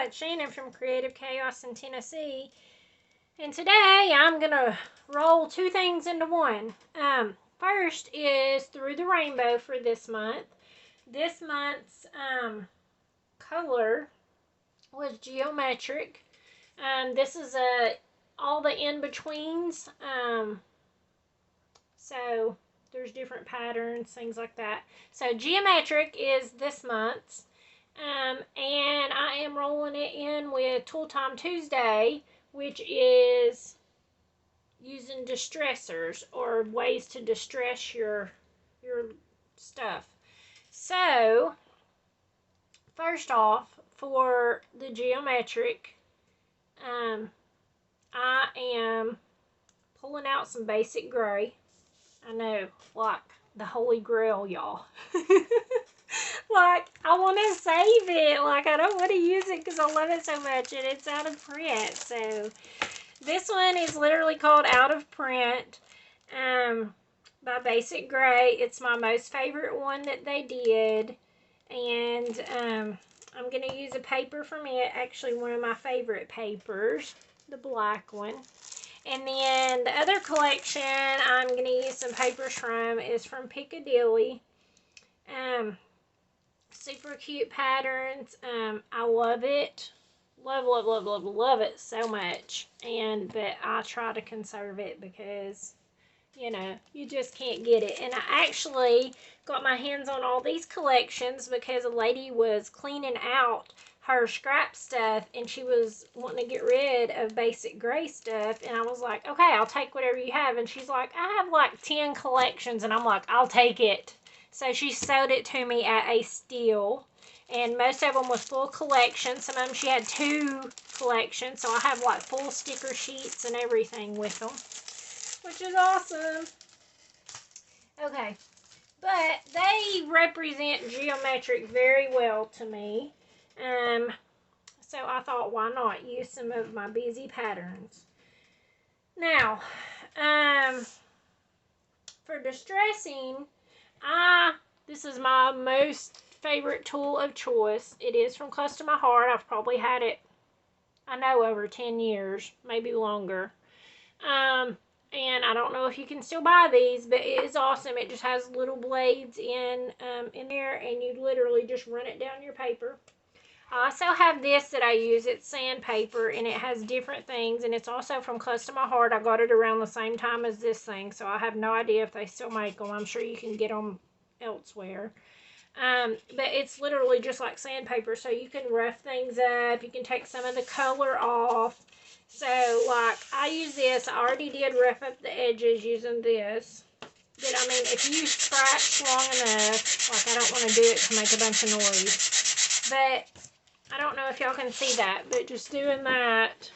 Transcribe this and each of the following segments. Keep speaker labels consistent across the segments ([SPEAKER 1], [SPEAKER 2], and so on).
[SPEAKER 1] it's Shannon from Creative Chaos in Tennessee. And today I'm going to roll two things into one. First is Through the Rainbow for this month. This month's color was Geometric. This is all the in-betweens. So there's different patterns, things like that. So Geometric is this month's. And I am rolling it in with Tool Time Tuesday, which is using distressors or ways to distress your stuff. So first off, for the Geometric, I am pulling out some basic gray. I know, like the Holy Grail, y'all. Like, I want to save it. Like, I don't want to use it because I love it so much and it's out of print. So, this one is literally called Out of Print by Basic Gray. It's my most favorite one that they did. And I'm going to use a paper from it. Actually, one of my favorite papers. The black one. And then the other collection I'm going to use some papers from is from Piccadilly. Super cute patterns. I love it. Love it so much. But I try to conserve it because, you know, you just can't get it. And I actually got my hands on all these collections because a lady was cleaning out her scrap stuff and she was wanting to get rid of basic gray stuff. And I was like, okay, I'll take whatever you have. And she's like, I have like 10 collections. And I'm like, I'll take it. So she sold it to me at a steal. And most of them was full collections. Some of them she had 2 collections. So I have like full sticker sheets and everything with them. Which is awesome. Okay. But they represent Geometric very well to me. So I thought, why not use some of my busy patterns. Now, for distressing, this is my most favorite tool of choice. It is from Close to My Heart. I've probably had it, I know, over 10 years, maybe longer. And I don't know if you can still buy these, but it is awesome. It just has little blades in there, and you literally just run it down your paper. I also have this that I use. It's sandpaper, and it has different things, and it's also from Close to My Heart. I got it around the same time as this thing, so I have no idea if they still make them. I'm sure you can get them elsewhere. But it's literally just like sandpaper, so you can rough things up. You can take some of the color off. So, like, I use this. I already did rough up the edges using this. But, I mean, if you scratch long enough, like, I don't want to do it to make a bunch of noise. But I don't know if y'all can see that, but just doing that.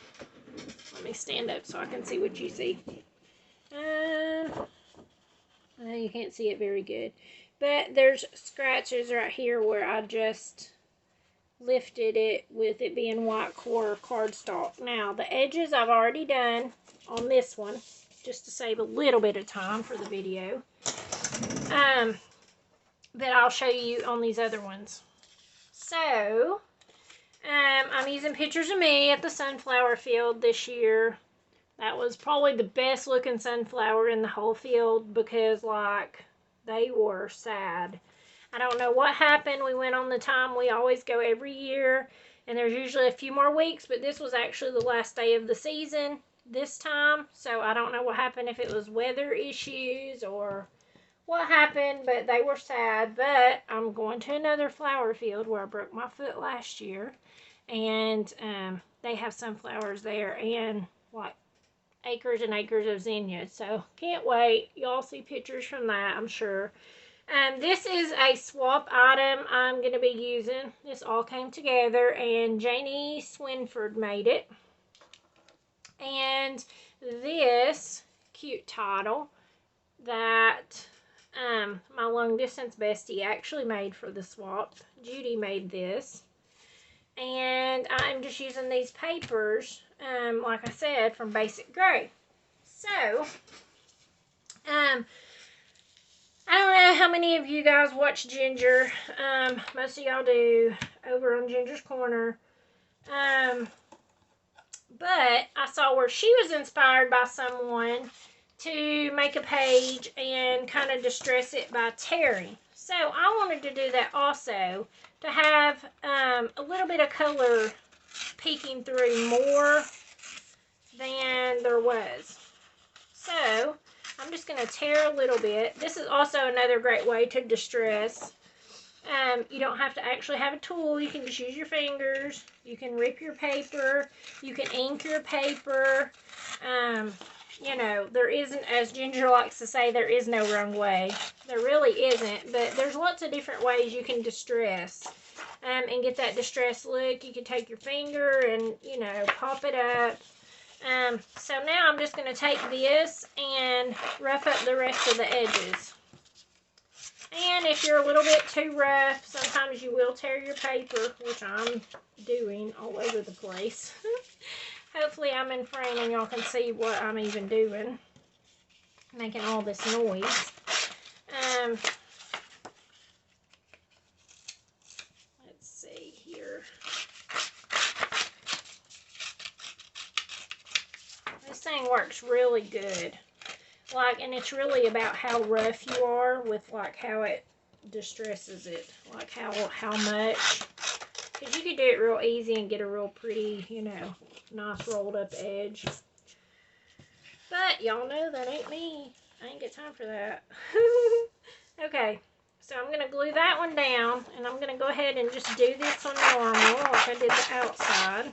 [SPEAKER 1] Let me stand up so I can see what you see. You can't see it very good. But there's scratches right here where I just lifted it with it being white core cardstock. Now, the edges I've already done on this one, just to save a little bit of time for the video. But I'll show you on these other ones. So, I'm using pictures of me at the sunflower field this year. That was probably the best looking sunflower in the whole field because, like, they were sad. I don't know what happened. We went on the time we always go every year, and there's usually a few more weeks, but this was actually the last day of the season this time, so I don't know what happened, if it was weather issues or what happened, but they were sad. But I'm going to another flower field where I broke my foot last year, and they have sunflowers there and like acres and acres of zinnias, so can't wait. Y'all see pictures from that, I'm sure. This is a swap item I'm going to be using. This all came together, and Janie Swinford made it. And this cute title that my long distance bestie actually made for the swap. Judy made this. And I'm just using these papers, like I said, from Basic Gray. So, I don't know how many of you guys watch Ginger. Most of y'all do, over on Ginger's Corner. But I saw where she was inspired by someone to make a page and kind of distress it by TERI. So I wanted to do that also, to have a little bit of color peeking through more than there was. So I'm just going to tear a little bit. This is also another great way to distress. You don't have to actually have a tool. You can just use your fingers. You can rip your paper. You can ink your paper. You know, there isn't, as Ginger likes to say, there is no wrong way. There really isn't, but there's lots of different ways you can distress and get that distress look. You can take your finger and, you know, pop it up. So now I'm just going to take this and rough up the rest of the edges. And if you're a little bit too rough, sometimes you will tear your paper, which I'm doing all over the place. Hopefully I'm in frame and y'all can see what I'm even doing, making all this noise. Let's see here. This thing works really good. Like, and it's really about how rough you are with, like, how it distresses it. Like, how much. Because you can do it real easy and get a real pretty, you know, nice rolled up edge. But, y'all know that ain't me. I ain't got time for that. Okay, so I'm going to glue that one down. And I'm going to go ahead and just do this on normal, like I did the outside.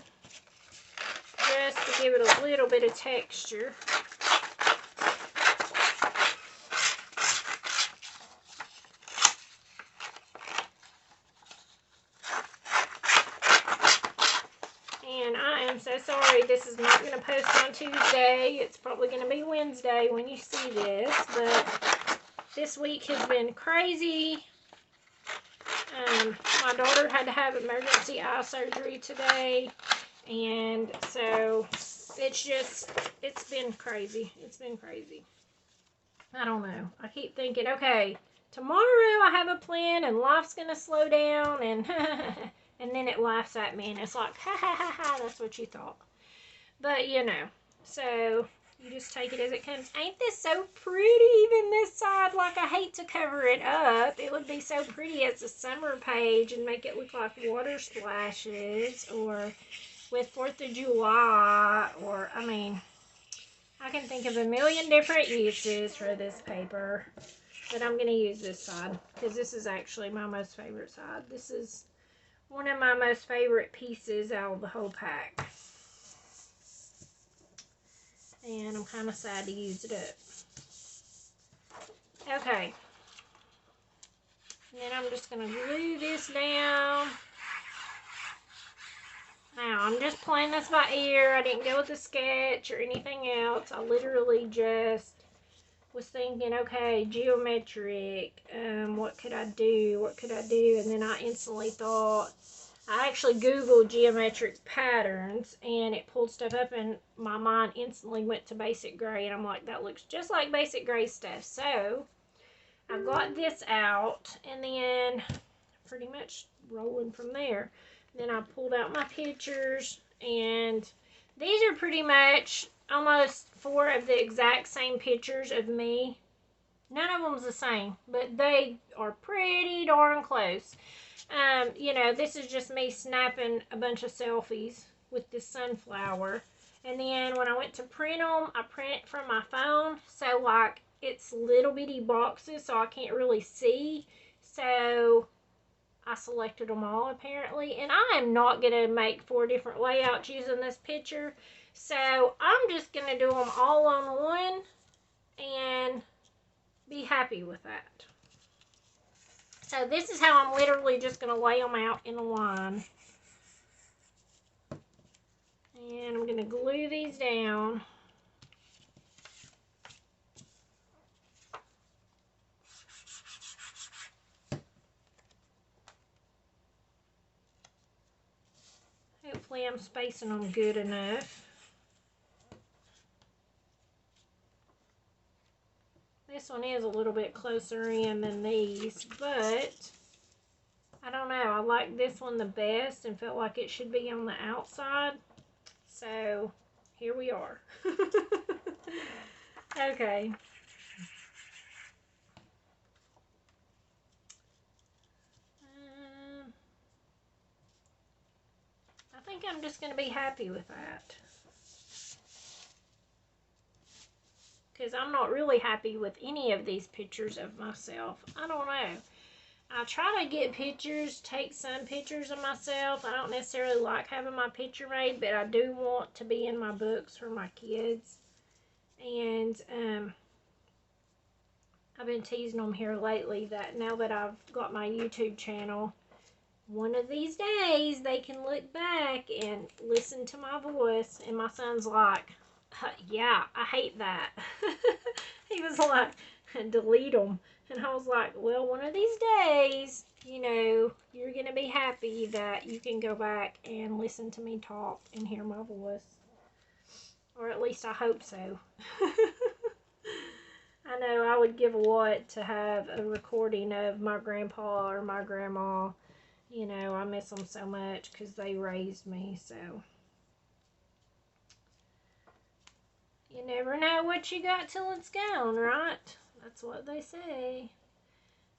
[SPEAKER 1] Just to give it a little bit of texture. I'm so sorry this is not going to post on Tuesday. It's probably going to be Wednesday when you see this, but this week has been crazy. My daughter had to have emergency eye surgery today, and so it's been crazy. It's been crazy. I don't know. I keep thinking, okay, tomorrow I have a plan and life's going to slow down, and and then it laughs at me, and it's like, ha, ha, ha, ha, that's what you thought. But, you know, so you just take it as it comes. Ain't this so pretty, even this side? Like, I hate to cover it up. It would be so pretty as a summer page and make it look like water splashes, or with 4th of July, or, I mean, I can think of a million different uses for this paper. But I'm going to use this side, because this is actually my most favorite side. This is one of my most favorite pieces out of the whole pack. And I'm kind of sad to use it up. Okay. And then I'm just going to glue this down. Now, I'm just playing this by ear. I didn't go with a sketch or anything else. I literally just was thinking, okay, geometric, what could I do? What could I do? And then I instantly thought, I actually Googled geometric patterns, and it pulled stuff up, and my mind instantly went to basic gray, and I'm like, that looks just like basic gray stuff. So I got this out, and then pretty much rolling from there. Then I pulled out my pictures, and these are pretty much almost 4 of the exact same pictures of me. None of them's the same, but they are pretty darn close. You know, this is just me snapping a bunch of selfies with this sunflower. And then when I went to print them, I print it from my phone. So, like, it's little bitty boxes, so I can't really see. So I selected them all, apparently. And I am not going to make 4 different layouts using this picture. So I'm just going to do them all on one and be happy with that. So this is how I'm literally just going to lay them out in a line. And I'm going to glue these down. Hopefully I'm spacing them good enough. This one is a little bit closer in than these, but I don't know. I like this one the best and felt like it should be on the outside. So, here we are. Okay. I think I'm just going to be happy with that. Because I'm not really happy with any of these pictures of myself. I don't know. I try to get pictures, take some pictures of myself. I don't necessarily like having my picture made, but I do want to be in my books for my kids. And I've been teasing them here lately that now that I've got my YouTube channel, one of these days they can look back and listen to my voice. And my son's like, yeah, I hate that. He was like, delete them. And I was like, well, one of these days, you know, you're going to be happy that you can go back and listen to me talk and hear my voice. Or at least I hope so. I know I would give a lot to have a recording of my grandpa or my grandma. You know, I miss them so much because they raised me, so. You never know what you got till it's gone, right? That's what they say.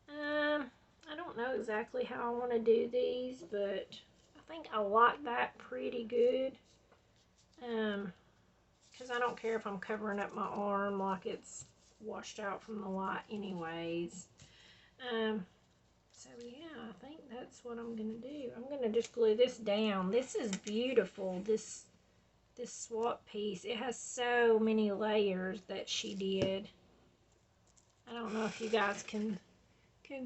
[SPEAKER 1] I don't know exactly how I want to do these, but I think I like that pretty good. Because I don't care if I'm covering up my arm like it's washed out from the light anyways. So yeah, I think that's what I'm going to do. I'm going to just glue this down. This is beautiful, this swap piece. It has so many layers that she did. I don't know if you guys can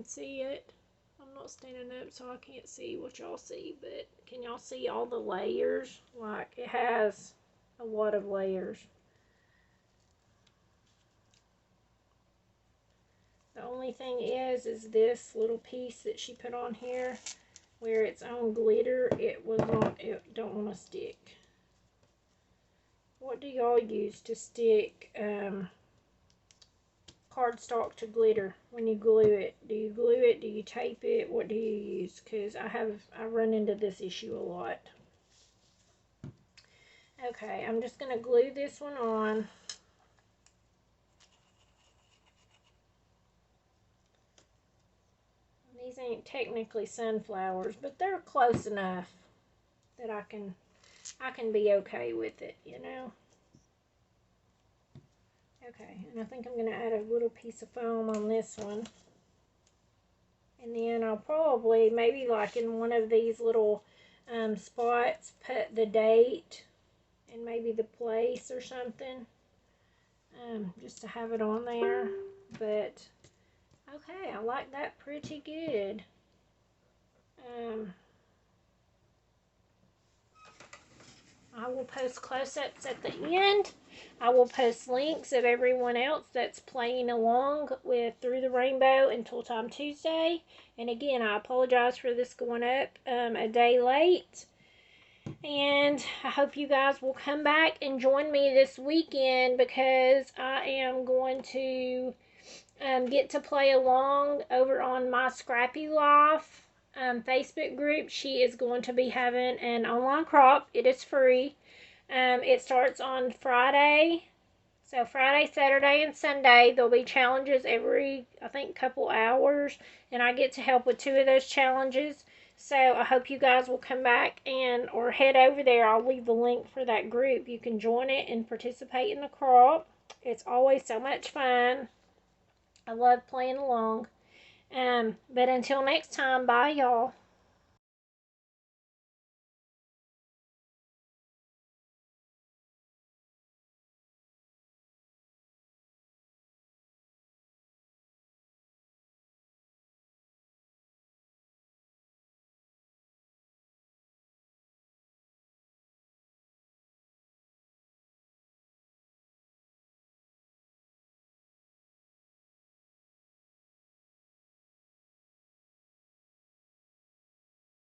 [SPEAKER 1] see it. I'm not standing up so I can't see what y'all see, but can y'all see all the layers? Like, it has a lot of layers. The only thing is this little piece that she put on here where it's on glitter, it don't want to stick. What do y'all use to stick cardstock to glitter when you glue it? Do you glue it? Do you tape it? What do you use? Because I run into this issue a lot. Okay, I'm just going to glue this one on. These ain't technically sunflowers, but they're close enough that I can be okay with it, you know. Okay, and I think I'm going to add a little piece of foam on this one. And then I'll probably, maybe like in one of these little spots, put the date and maybe the place or something. Just to have it on there. But, okay, I like that pretty good. I will post close-ups at the end. I will post links of everyone else that's playing along with Through the Rainbow until Time Tuesday. And again, I apologize for this going up a day late. And I hope you guys will come back and join me this weekend because I am going to get to play along over on My Scrappy Life Facebook group. She is going to be having an online crop. It is free. It starts on Friday. So Friday, Saturday, and Sunday, there'll be challenges every, I think, couple hours. And I get to help with 2 of those challenges. So I hope you guys will come back or head over there. I'll leave the link for that group. You can join it and participate in the crop. It's always so much fun. I love playing along. But until next time, bye y'all.